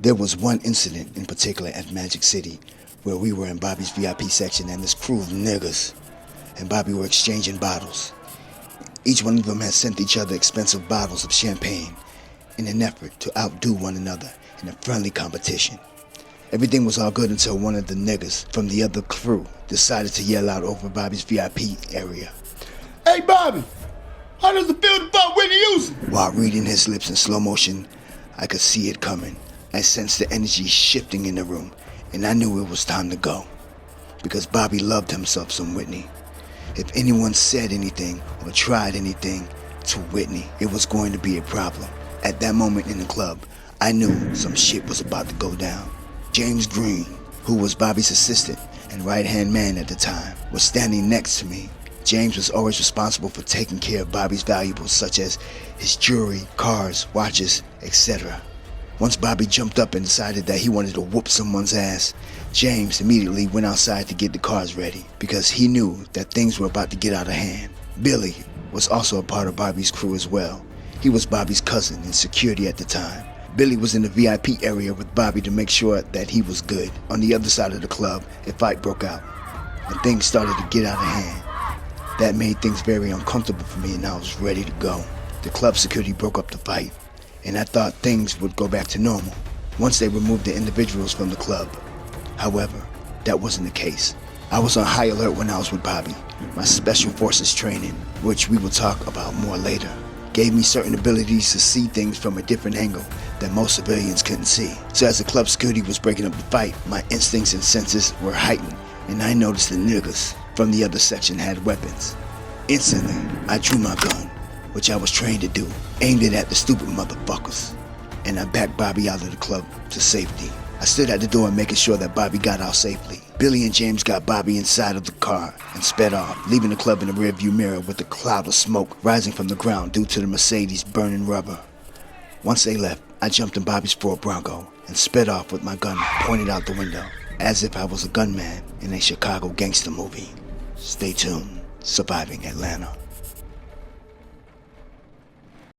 There was one incident in particular at Magic City where we were in Bobby's VIP section and this crew of niggas and Bobby were exchanging bottles. Each one of them had sent each other expensive bottles of champagne in an effort to outdo one another in a friendly competition. Everything was all good until one of the niggas from the other crew decided to yell out over Bobby's VIP area. "Hey Bobby, how does it feel to fuck Whitney Houston?" While reading his lips in slow motion, I could see it coming. I sensed the energy shifting in the room, and I knew it was time to go. Because Bobby loved himself some Whitney. If anyone said anything or tried anything to Whitney, it was going to be a problem. At that moment in the club, I knew some shit was about to go down. James Green, who was Bobby's assistant and right-hand man at the time, was standing next to me. James was always responsible for taking care of Bobby's valuables such as his jewelry, cars, watches, etc. Once Bobby jumped up and decided that he wanted to whoop someone's ass, James immediately went outside to get the cars ready because he knew that things were about to get out of hand. Billy was also a part of Bobby's crew as well. He was Bobby's cousin in security at the time. Billy was in the VIP area with Bobby to make sure that he was good. On the other side of the club, a fight broke out and things started to get out of hand. That made things very uncomfortable for me and I was ready to go. The club security broke up the fight and I thought things would go back to normal once they removed the individuals from the club. However, that wasn't the case. I was on high alert when I was with Bobby. My special forces training, which we will talk about more later, gave me certain abilities to see things from a different angle that most civilians couldn't see. So as the club security was breaking up the fight, my instincts and senses were heightened and I noticed the niggas from the other section had weapons. Instantly, I drew my gun, which I was trained to do, aimed it at the stupid motherfuckers, and I backed Bobby out of the club to safety. I stood at the door making sure that Bobby got out safely. Billy and James got Bobby inside of the car and sped off, leaving the club in the rearview mirror with a cloud of smoke rising from the ground due to the Mercedes burning rubber. Once they left, I jumped in Bobby's Ford Bronco and sped off with my gun pointed out the window, as if I was a gunman in a Chicago gangster movie. Stay tuned. Surviving Atlanta.